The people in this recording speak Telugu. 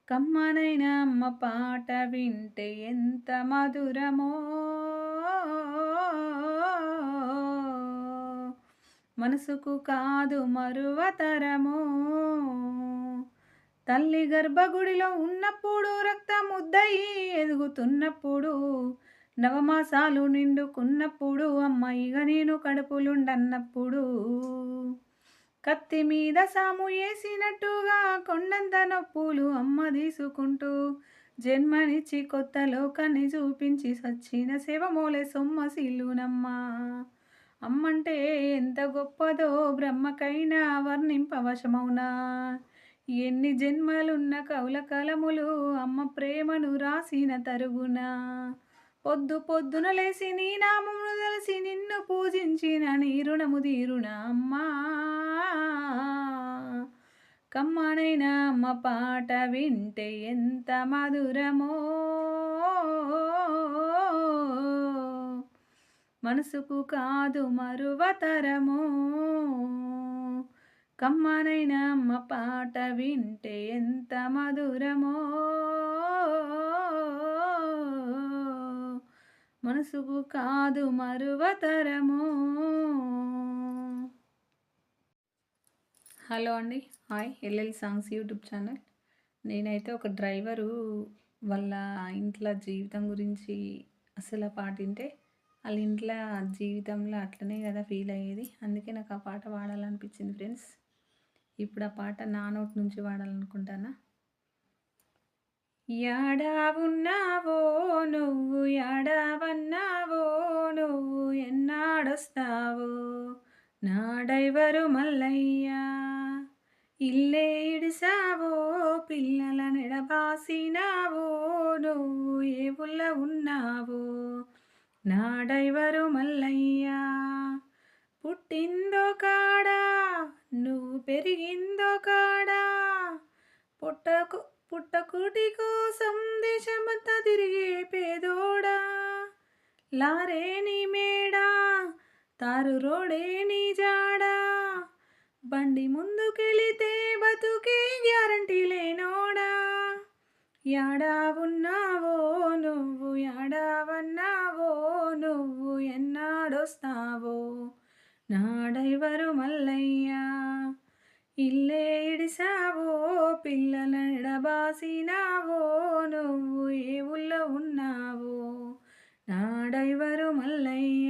కమ్మనైన అమ్మ పాట వింటే ఎంత మధురమో, మనసుకు కాదు మరువతరమో. తల్లి గర్భగుడిలో ఉన్నప్పుడు రక్తముద్దయి ఎదుగుతున్నప్పుడు, నవమాసాలు నిండుకున్నప్పుడు, అమ్మ ఇగ నేను కడుపులుండన్నప్పుడు, కత్తి మీద సాము ఏసినట్టుగా కొండంత నొప్పులు అమ్మ తీసుకుంటూ, జన్మనిచ్చి కొత్త లోకాన్ని చూపించి సచ్చిన శవమోలే సొమ్మసిల్లునమ్మా. అమ్మంటే ఎంత గొప్పదో బ్రహ్మకైనా వర్ణింపవశమౌనా. ఎన్ని జన్మలున్న కౌల కలములు అమ్మ ప్రేమను రాసిన తరుగునా. పొద్దు పొద్దున లేసి నీ నామమును తెలిసి నిన్ను పూజించిన నీ రుణము తీరునా అమ్మా. కమ్మనైన అమ్మ పాట వింటే ఎంత మధురమో, మనసుకు కాదు మరువతరమో. కమ్మనైన అమ్మ పాట వింటే ఎంత మధురమో, మనసుకు కాదు మరువతరమో. హలో అండి, hi LL songs YouTube channel. నేనైతే ఒక డ్రైవరు వాళ్ళ ఇంట్లో జీవితం గురించి అసలు ఆ పాట వింటే వాళ్ళ ఇంట్లో జీవితంలో అట్లనే కదా ఫీల్ అయ్యేది. అందుకే నాకు ఆ పాట పాడాలనిపించింది ఫ్రెండ్స్. ఇప్పుడు ఆ పాట నా నోటి నుంచి పాడాలనుకుంటానా. యాడా ఉన్నావో నువ్వు, యాడావన్నావో నువ్వు, ఎన్నాడొస్తావో నా డైవరు మల్లయ్యా. ఇల్లే ఇడిసావో పిల్లల నెడబాసినావో నువ్వు, ఏ ఊళ్ళ ఉన్నావో నా డైవరు మల్లయ్యా. పుట్టిందో కాడా నువ్వు పెరిగిందో కాడా, పుట్టకుటి కోసం దేశమంతా తిరిగే పేదోడా. లారే నీ మేడా తారు రోడే నీ జాడా, బండి ముందుకెళితే బతుకే గ్యారంటీ లేనోడా. యాడా ఉన్నావో నువ్వు, యాడావన్నావో నువ్వు, ఎన్నాడొస్తావో నా డైవరు మల్లయ్యా. ఇల్లే ఇడిసావో పిల్లల ఎడబాసినావో నువ్వు, ఏ ఊళ్ళో ఉన్నావో నా డైవరు మల్లయ్యా.